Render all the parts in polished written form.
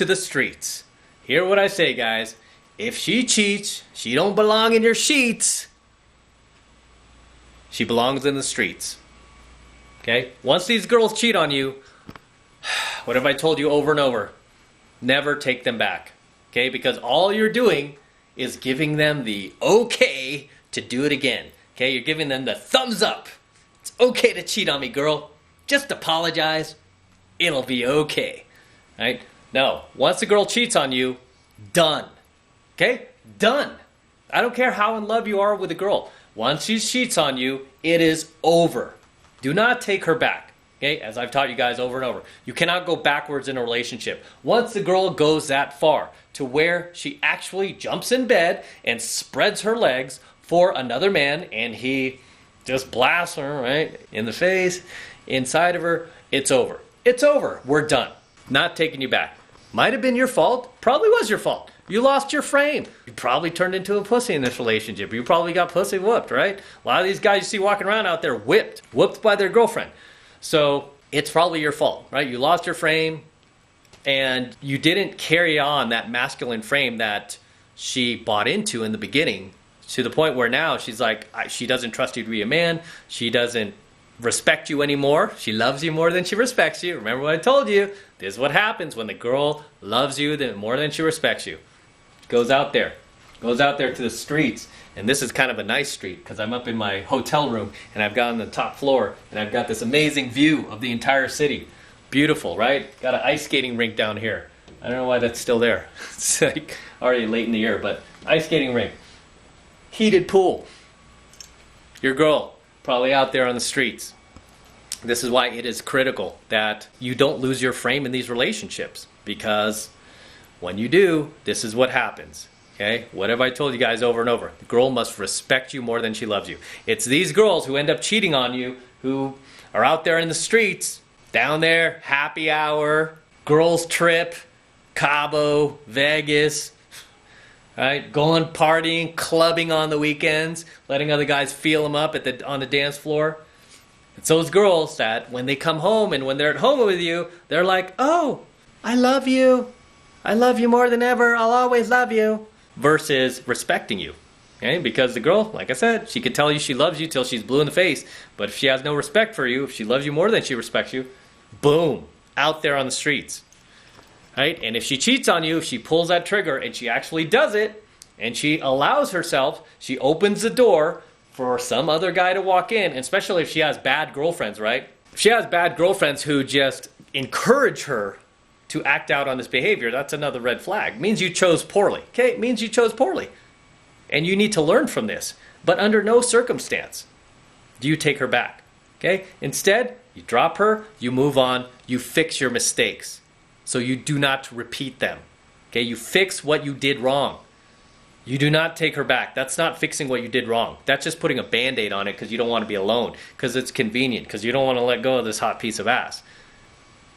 to the streets. Hear what I say, guys. If she cheats, she don't belong in your sheets. She belongs in the streets. Okay? Once these girls cheat on you, what have I told you over and over? Never take them back. Okay? Because all you're doing is giving them the okay to do it again. Okay? You're giving them the thumbs up. It's okay to cheat on me, girl. Just apologize. It'll be okay. Right? No. Once a girl cheats on you, done. Okay? Done. I don't care how in love you are with a girl. Once she cheats on you, it is over. Do not take her back. Okay? As I've taught you guys over and over. You cannot go backwards in a relationship. Once the girl goes that far to where she actually jumps in bed and spreads her legs for another man and he just blasts her, right, in the face, inside of her, it's over. It's over. We're done. Not taking you back. Might have been your fault. Probably was your fault. You lost your frame. You probably turned into a pussy in this relationship. You probably got pussy whooped, right? A lot of these guys you see walking around out there whipped by their girlfriend. So it's probably your fault, right? You lost your frame and you didn't carry on that masculine frame that she bought into in the beginning to the point where now she's like, she doesn't trust you to be a man. She doesn't respect you anymore. She loves you more than she respects you. Remember what I told you? This is what happens when the girl loves you more than she respects you. Goes out there to the streets, and this is kind of a nice street because I'm up in my hotel room and I've got on the top floor and I've got this amazing view of the entire city. Beautiful, right? Got an ice skating rink down here. I don't know why that's still there. It's like already late in the year, but ice skating rink. Heated pool. Your girl probably out there on the streets. This is why it is critical that you don't lose your frame in these relationships, because when you do, this is what happens. Okay? What have I told you guys over and over? The girl must respect you more than she loves you. It's these girls who end up cheating on you, who are out there in the streets, down there, happy hour, girls trip, Cabo, Vegas, right? Going partying, clubbing on the weekends, letting other guys feel them up on the dance floor. It's those girls that when they come home and when they're at home with you, they're like, oh, I love you. I love you more than ever. I'll always love you. Versus respecting you. Okay? Because the girl, like I said, she could tell you she loves you till she's blue in the face. But if she has no respect for you, if she loves you more than she respects you, boom, out there on the streets. Right? And if she cheats on you, if she pulls that trigger and she actually does it, and she allows herself, she opens the door for some other guy to walk in, and especially if she has bad girlfriends, right? If she has bad girlfriends who just encourage her to act out on this behavior, that's another red flag. It means you chose poorly. Okay? It means you chose poorly. And you need to learn from this. But under no circumstance do you take her back. Okay? Instead, you drop her, you move on, you fix your mistakes so you do not repeat them. Okay? You fix what you did wrong. You do not take her back. That's not fixing what you did wrong. That's just putting a Band-Aid on it because you don't want to be alone, because it's convenient, because you don't want to let go of this hot piece of ass.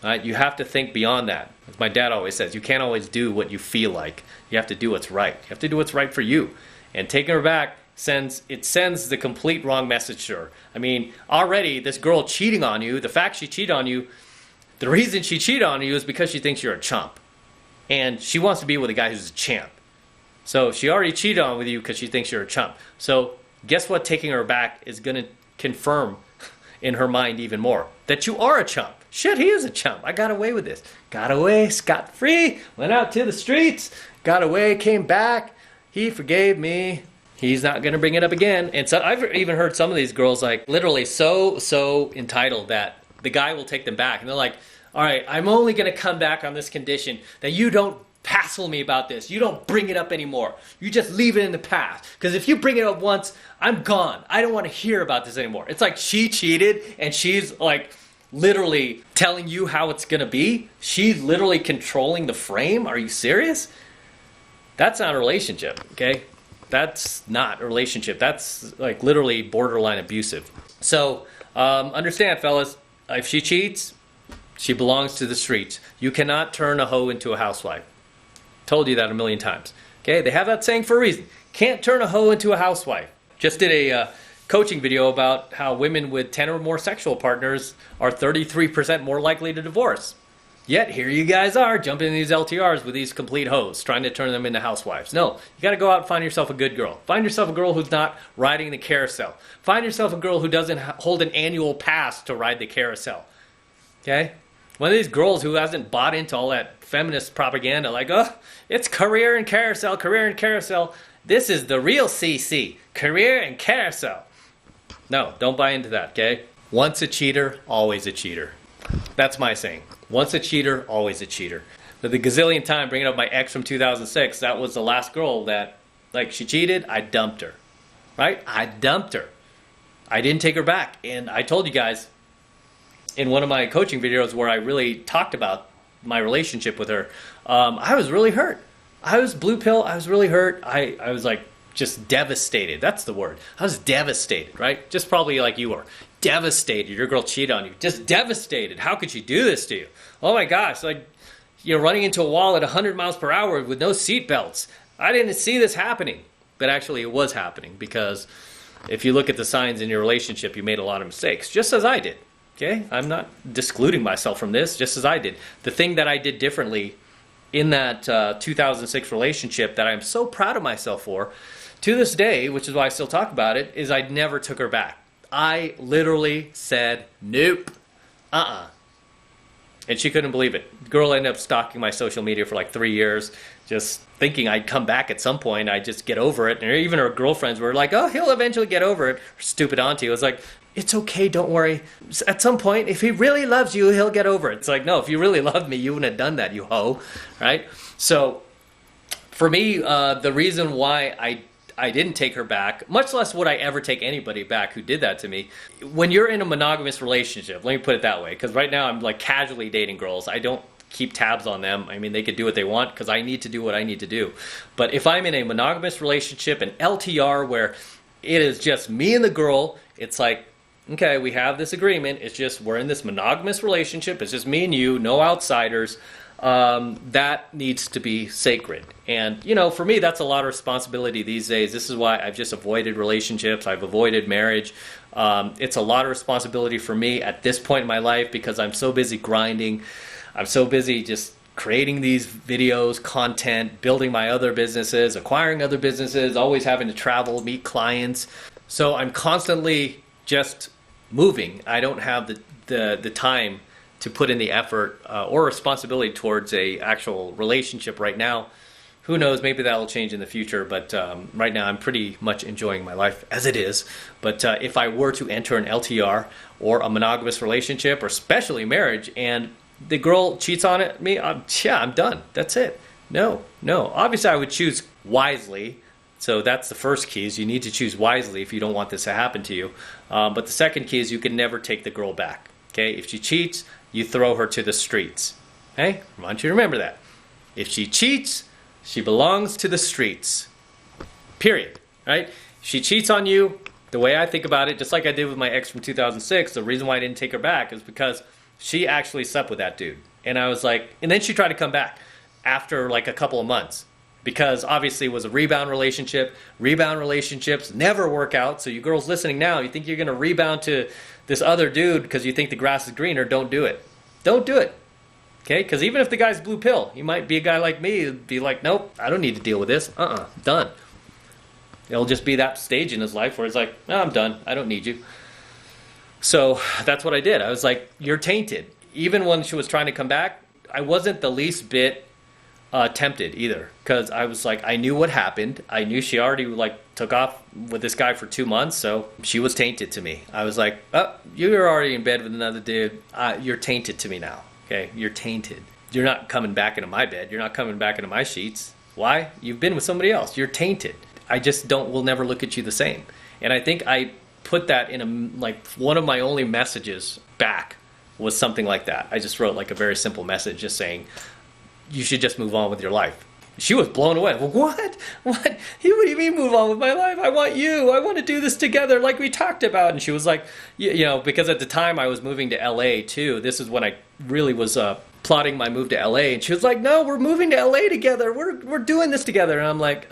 Right? You have to think beyond that. As my dad always says, you can't always do what you feel like. You have to do what's right. You have to do what's right for you. And taking her back sends the complete wrong message to her. I mean, already this girl cheating on you, the fact she cheated on you, the reason she cheated on you is because she thinks you're a chump. And she wants to be with a guy who's a champ. So she already cheated on with you because she thinks you're a chump. So guess what taking her back is going to confirm in her mind even more? That you are a chump. Shit, he is a chump. I got away with this. Got away scot-free. Went out to the streets. Got away, came back. He forgave me. He's not going to bring it up again. And so I've even heard some of these girls like literally so entitled that the guy will take them back. And they're like, all right, I'm only going to come back on this condition that you don't hassle me about this. You don't bring it up anymore. You just leave it in the past. Because if you bring it up once, I'm gone. I don't want to hear about this anymore. It's like she cheated and she's like literally telling you how it's going to be. She's literally controlling the frame. Are you serious? That's not a relationship, okay? That's not a relationship. That's like literally borderline abusive. So understand, fellas, if she cheats, she belongs to the streets. You cannot turn a hoe into a housewife. Told you that a million times. Okay, they have that saying for a reason. Can't turn a hoe into a housewife. Just did a coaching video about how women with 10 or more sexual partners are 33% more likely to divorce. Yet here you guys are jumping in these LTRs with these complete hoes, trying to turn them into housewives. No, you got to go out and find yourself a good girl. Find yourself a girl who's not riding the carousel. Find yourself a girl who doesn't hold an annual pass to ride the carousel. Okay? One of these girls who hasn't bought into all that feminist propaganda, like, oh, it's career and carousel, career and carousel. This is the real CC, career and carousel. No, don't buy into that, okay? Once a cheater, always a cheater. That's my saying. Once a cheater, always a cheater. But the gazillion time bringing up my ex from 2006, that was the last girl that, like, she cheated, I dumped her. Right? I dumped her. I didn't take her back. And I told you guys in one of my coaching videos where I really talked about my relationship with her, I was really hurt. I was blue pill. I was really hurt. I was like just devastated. That's the word. I was devastated, right? Just probably like you were. Devastated. Your girl cheated on you. Just devastated. How could she do this to you? Oh my gosh. Like, you're running into a wall at 100 miles per hour with no seat belts. I didn't see this happening. But actually it was happening, because if you look at the signs in your relationship, you made a lot of mistakes, just as I did. Okay? I'm not discluding myself from this, just as I did. The thing that I did differently in that 2006 relationship that I'm so proud of myself for, to this day, which is why I still talk about it, is I never took her back. I literally said, nope, and she couldn't believe it. The girl ended up stalking my social media for like 3 years, just thinking I'd come back at some point, I'd just get over it. And even her girlfriends were like, oh, he'll eventually get over it. Her stupid auntie was like, it's okay, don't worry. At some point, if he really loves you, he'll get over it. It's like, no, if you really loved me, you wouldn't have done that, you hoe, right? So for me, the reason why I didn't take her back, much less would I ever take anybody back who did that to me. When you're in a monogamous relationship, let me put it that way, because right now I'm like casually dating girls. I don't keep tabs on them. I mean, they could do what they want because I need to do what I need to do. But if I'm in a monogamous relationship, an LTR where it is just me and the girl, it's like, okay, we have this agreement. It's just we're in this monogamous relationship. It's just me and you, no outsiders. That needs to be sacred. And, you know, for me, that's a lot of responsibility these days. This is why I've just avoided relationships. I've avoided marriage. It's a lot of responsibility for me at this point in my life because I'm so busy grinding. I'm so busy just creating these videos, content, building my other businesses, acquiring other businesses, always having to travel, meet clients. So I'm constantly just moving. I don't have the time to put in the effort or responsibility towards a actual relationship right now. Who knows, maybe that'll change in the future, but right now I'm pretty much enjoying my life as it is. But if I were to enter an LTR or a monogamous relationship, or especially marriage, and the girl cheats on me, I'm done. That's it. No. Obviously I would choose wisely. So that's the first key, is you need to choose wisely if you don't want this to happen to you. But the second key is you can never take the girl back. Okay, if she cheats, you throw her to the streets. Okay, I want you to remember that. If she cheats, she belongs to the streets. Period. Right? If she cheats on you, the way I think about it, just like I did with my ex from 2006, the reason why I didn't take her back is because she actually slept with that dude. And I was like, and then she tried to come back after like a couple of months. Because obviously it was a rebound relationship. Rebound relationships never work out. So you girls listening now, you think you're going to rebound to this other dude because you think the grass is greener, don't do it. Don't do it. Okay? Because even if the guy's blue pill, he might be a guy like me who'd be like, nope, I don't need to deal with this. Done. It'll just be that stage in his life where it's like, oh, I'm done. I don't need you. So that's what I did. I was like, you're tainted. Even when she was trying to come back, I wasn't the least bit tempted either, because I was like, I knew what happened. I knew she already like took off with this guy for 2 months, so she was tainted to me. I was like, oh, you're already in bed with another dude. You're tainted to me now. Okay, you're tainted. You're not coming back into my bed. You're not coming back into my sheets. Why? You've been with somebody else. You're tainted. I just will never look at you the same. And I think I put that in like one of my only messages back was something like that. I just wrote like a very simple message just saying, you should just move on with your life. She was blown away. Well, what? What do you mean move on with my life? I want you. I want to do this together like we talked about. And she was like, you know, because at the time I was moving to LA too. This is when I really was plotting my move to LA. And she was like, no, we're moving to LA together. We're doing this together. And I'm like,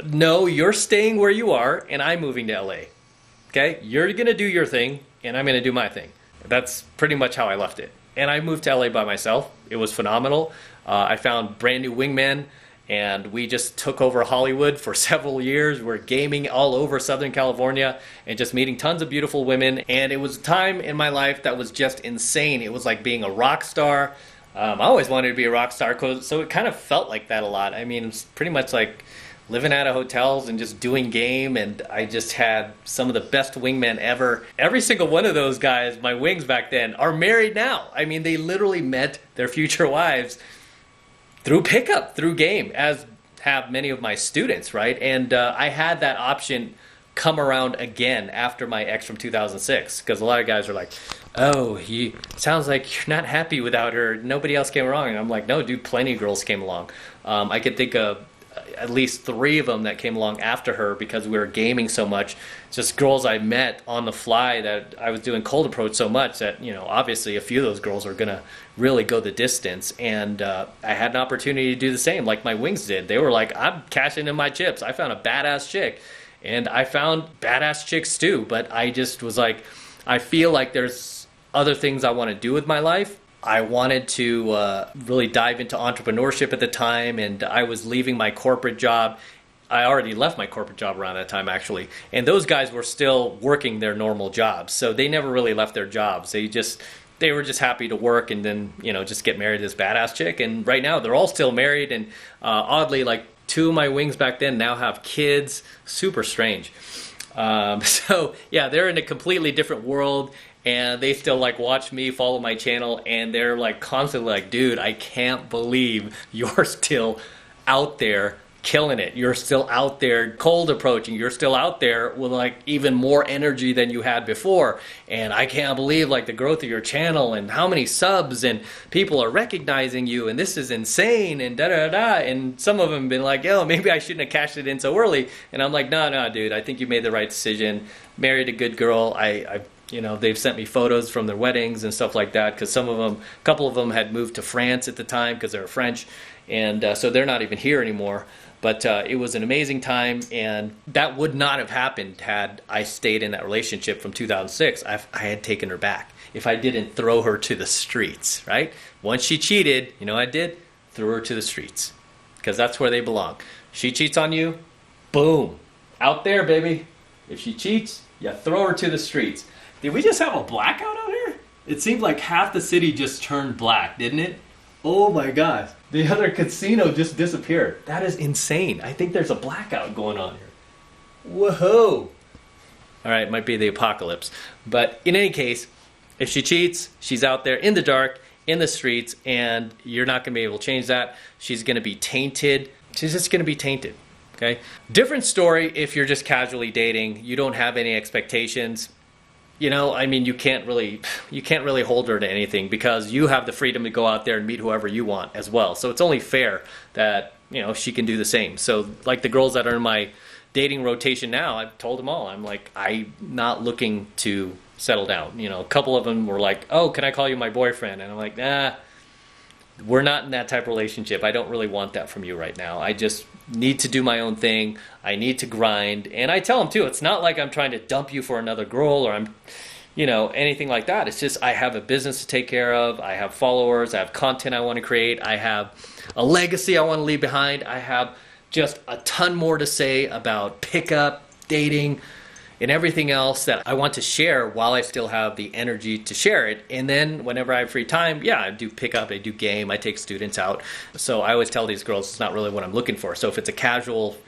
no, you're staying where you are and I'm moving to LA. Okay? You're going to do your thing and I'm going to do my thing. That's pretty much how I left it. and I moved to LA by myself. It was phenomenal. I found brand new wingmen, and we just took over Hollywood for several years. We're gaming all over Southern California and just meeting tons of beautiful women. And it was a time in my life that was just insane. It was like being a rock star. I always wanted to be a rock star, so it kind of felt like that a lot. I mean, it's pretty much like living out of hotels and just doing game, and I just had some of the best wingmen ever. Every single one of those guys, my wings back then, are married now. I mean, they literally met their future wives through pickup, through game, as have many of my students, right? And I had that option come around again after my ex from 2006, because a lot of guys are like, oh, he sounds like you're not happy without her, nobody else came along. And I'm like, no, dude, plenty of girls came along. I could think of at least 3 of them that came along after her because we were gaming so much. Just girls I met on the fly that I was doing cold approach so much that, you know, obviously a few of those girls are going to really go the distance. And I had an opportunity to do the same like my wings did. They were like, I'm cashing in my chips. I found a badass chick. And I found badass chicks too. But I just was like, I feel like there's other things I want to do with my life. I wanted to really dive into entrepreneurship at the time, and I was leaving my corporate job. I already left my corporate job around that time, actually. And those guys were still working their normal jobs. So they never really left their jobs. They were just happy to work and then, you know, just get married to this badass chick. And right now they're all still married. And oddly, like 2 of my wings back then now have kids. Super strange. So yeah, they're in a completely different world. And they still like watch me, follow my channel, and they're like constantly like, dude, I can't believe you're still out there killing it. You're still out there cold approaching. You're still out there with like even more energy than you had before. And I can't believe like the growth of your channel and how many subs and people are recognizing you, and this is insane and da da da. And some of them have been like, yo, maybe I shouldn't have cashed it in so early. And I'm like, no, dude, I think you made the right decision. Married a good girl. You know, they've sent me photos from their weddings and stuff like that, because a couple of them had moved to France at the time because they were French, and so they're not even here anymore. But it was an amazing time, and that would not have happened had I stayed in that relationship from 2006. I had taken her back if I didn't throw her to the streets, right? Once she cheated, you know what I did? Threw her to the streets, because that's where they belong. She cheats on you, boom, out there, baby. If she cheats, you throw her to the streets. Did we just have a blackout out here? It seemed like half the city just turned black, didn't it? Oh my gosh. The other casino just disappeared. That is insane. I think there's a blackout going on here. Whoa. All right, it might be the apocalypse. But in any case, if she cheats, she's out there in the dark, in the streets, and you're not going to be able to change that. She's going to be tainted. She's just going to be tainted. Okay? Different story if you're just casually dating. You don't have any expectations. You know, I mean, you can't really hold her to anything because you have the freedom to go out there and meet whoever you want as well. So it's only fair that, you know, she can do the same. So like the girls that are in my dating rotation now, I've told them all, I'm like, I'm not looking to settle down. You know, a couple of them were like, oh, can I call you my boyfriend? And I'm like, nah, we're not in that type of relationship. I don't really want that from you right now. I just need to do my own thing. I need to grind. And I tell them too, it's not like I'm trying to dump you for another girl or I'm, you know, anything like that. It's just I have a business to take care of. I have followers. I have content I want to create. I have a legacy I want to leave behind. I have just a ton more to say about pickup, dating, and everything else that I want to share while I still have the energy to share it. And then whenever I have free time, yeah, I do pick up, I do game, I take students out. So I always tell these girls it's not really what I'm looking for. So if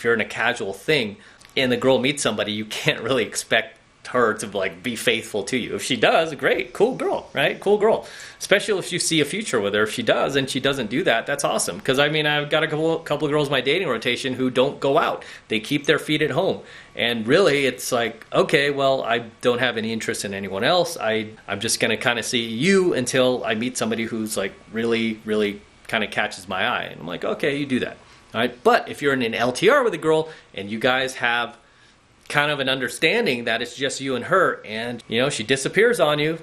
you're in a casual thing and the girl meets somebody, you can't really expect her to like be faithful to you. If she does, great, cool girl, right? Cool girl. Especially if you see a future with her. If she does and she doesn't do that, that's awesome. Because I mean, I've got a couple of girls in my dating rotation who don't go out. They keep their feet at home. And really, it's like, okay, well, I don't have any interest in anyone else. I'm just going to kind of see you until I meet somebody who's like really, really kind of catches my eye. And I'm like, okay, you do that. All right. But if you're in an LTR with a girl and you guys have kind of an understanding that it's just you and her, and you know she disappears on you,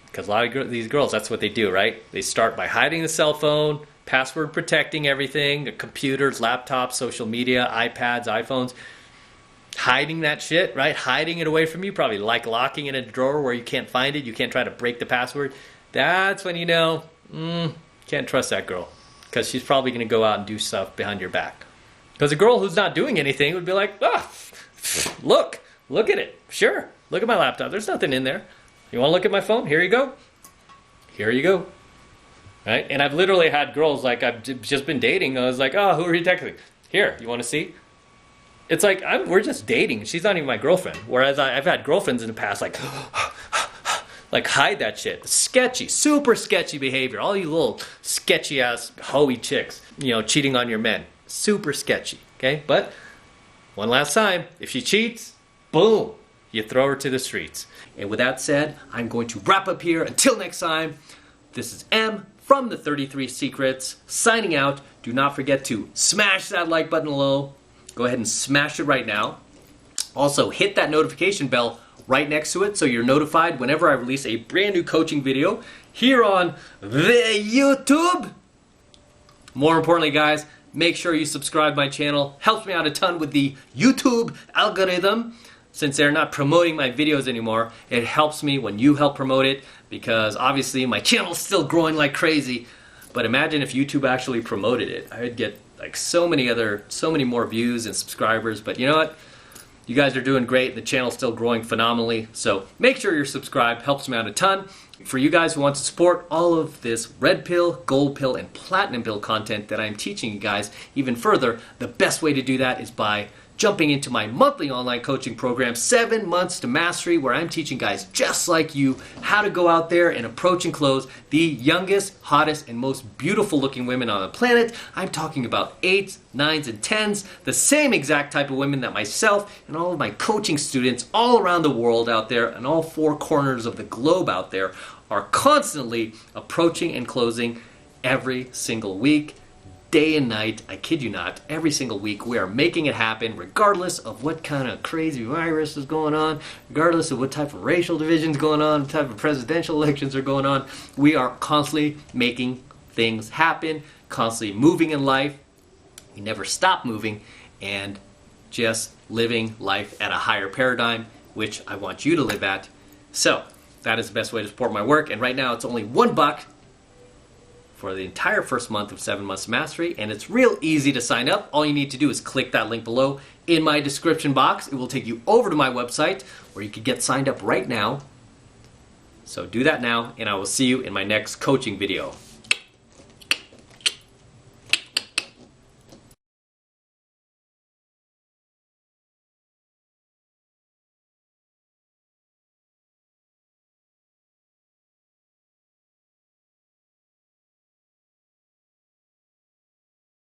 because a lot of these girls, that's what they do, right? They start by hiding the cell phone, password protecting everything, the computers, laptops, social media, iPads, iPhones, hiding that shit, right? Hiding it away from you, probably like locking it in a drawer where you can't find it, you can't try to break the password. that's when you know, can't trust that girl. Because she's probably going to go out and do stuff behind your back. Because a girl who's not doing anything would be like, look at it. Sure, look at my laptop. There's nothing in there. You want to look at my phone? Here you go. Here you go. Right? And I've literally had girls, like, I've just been dating. I was like, oh, who are you texting? Here, you want to see? It's like, we're just dating. She's not even my girlfriend. Whereas I've had girlfriends in the past, like, like, hide that shit. Sketchy, super sketchy behavior. All you little sketchy ass hoey chicks, cheating on your men. Super sketchy, okay? But one last time, if she cheats, boom, you throw her to the streets. And with that said, I'm going to wrap up here. Until next time, this is M from the 33 Secrets, signing out. Do not forget to smash that like button below. Go ahead and smash it right now. Also, hit that notification bell right next to it so you're notified whenever I release a brand new coaching video here on the YouTube. More importantly, guys, make sure you subscribe to my channel. Helps me out a ton with the YouTube algorithm. Since they're not promoting my videos anymore, it helps me when you help promote it, because obviously my channel's still growing like crazy. But imagine if YouTube actually promoted it. I would get like so many more views and subscribers. But you know what? You guys are doing great. The channel's still growing phenomenally. So make sure you're subscribed. Helps me out a ton. For you guys who want to support all of this red pill, gold pill, and platinum pill content that I'm teaching you guys even further, the best way to do that is by jumping into my monthly online coaching program, 7 Months to Mastery, where I'm teaching guys just like you how to go out there and approach and close the youngest, hottest, and most beautiful looking women on the planet. I'm talking about 8s, 9s, and 10s, the same exact type of women that myself and all of my coaching students all around the world out there and all 4 corners of the globe out there are constantly approaching and closing every single week. Day and night, I kid you not, every single week we are making it happen regardless of what kind of crazy virus is going on, regardless of what type of racial division is going on, what type of presidential elections are going on. We are constantly making things happen, constantly moving in life. We never stop moving and just living life at a higher paradigm, which I want you to live at. So that is the best way to support my work. And right now it's only $1 for the entire first month of 7 Months to Mastery, and it's real easy to sign up. All you need to do is click that link below in my description box. It will take you over to my website where you can get signed up right now. So do that now, and I will see you in my next coaching video.